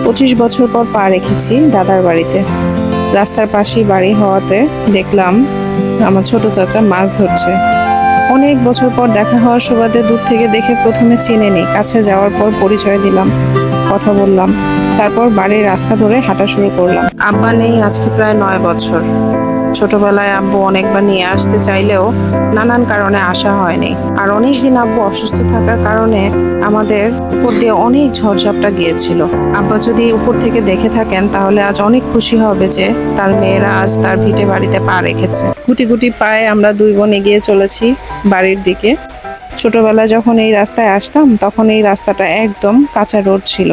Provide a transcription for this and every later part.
25 বছর পর পা রেখেছি দাদার বাড়িতে। রাস্তার পাশেই বাড়ি হওয়াতে দেখলাম আমার ছোট চাচা মাছ ধরছে। অনেক বছর পর দেখা হওয়ার সুবাদে দূর থেকে দেখে প্রথমে চিনে নি, কাছে যাওয়ার পর পরিচয় দিলাম, কথা বললাম, তারপর বাড়ির রাস্তা ধরে হাঁটা শুরু করলাম। আব্বা নেই আজকে প্রায় 9 বছর। ছোটবেলায় আব্বু অনেকবার নিয়ে আসতে চাইলেও নানান কারণে আসা হয়নি। আর অনেকদিন আব্বু অসুস্থ থাকার কারণে আমাদের উপর দিয়ে অনেক ঝড়ঝাপটা গিয়েছিল। আব্বা যদি উপর থেকে দেখে থাকেন তাহলে আজ অনেক খুশি হবে যে তার মেয়েরা আজ তার ভিটে বাড়িতে পা রেখেছে। গুটি গুটি পায়ে আমরা দুই বোন এগিয়ে চলেছি বাড়ির দিকে। ছোটবেলায় যখন এই রাস্তায় আসতাম তখন এই রাস্তাটা একদম কাঁচা রোড ছিল।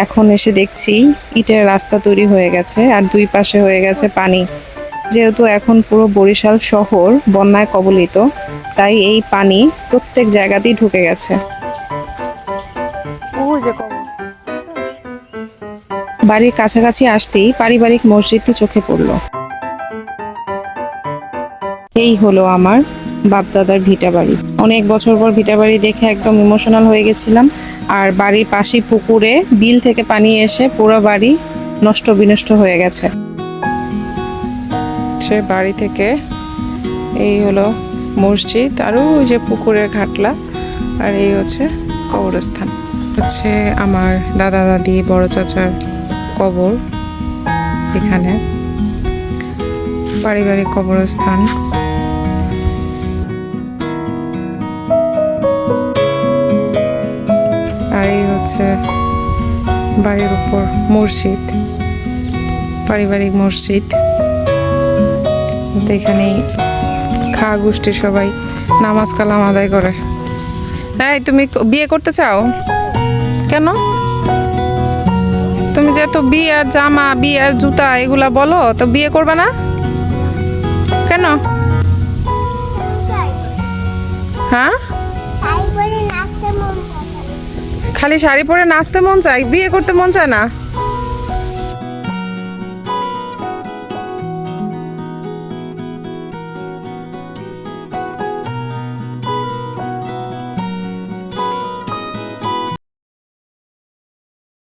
এখন এসে দেখছি ইটের রাস্তা তৈরি হয়ে গেছে আর দুই পাশে হয়ে গেছে পানি। যেহেতু এখন পুরো বরিশাল শহর বন্যায় কবলিত, তাই এই পানি প্রত্যেক জায়গাতেই ঢুকে গেছে। বাড়ির কাছাকাছি আসতেই পারিবারিক মসজিদটি চোখে পড়ল। এই হলো আমার বাপদাদার ভিটা বাড়ি। অনেক বছর পর ভিটা বাড়ি দেখে একদম ইমোশনাল হয়ে গেছিলাম। আর বাড়ির পাশে পুকুরে বিল থেকে পানি এসে পুরো বাড়ি নষ্ট বিনষ্ট হয়ে গেছে। বাড়ি থেকে এই হলো মসজিদ, আর ওই যে পুকুরের ঘাটলা, আর এই হচ্ছে কবরস্থান। হচ্ছে আমার দাদা দাদি বড় চাচার কবর। এখানে পারিবারিক কবরস্থান। আর এই হচ্ছে বাড়ির উপর মসজিদ, পারিবারিক মসজিদ। এখানেই খা গোষ্ঠীর সবাই নামাজ কালাম আদায় করে। এই তুমি বিয়ে করতে চাও কেন? তুমি যে এত বিয়ের জামা বিয়ের জুতা এগুলা বলো, তো বিয়ে করবে না কেন? হ্যাঁ, খালি শাড়ি পরে নাচতে মন চায়, বিয়ে করতে মন চায় না?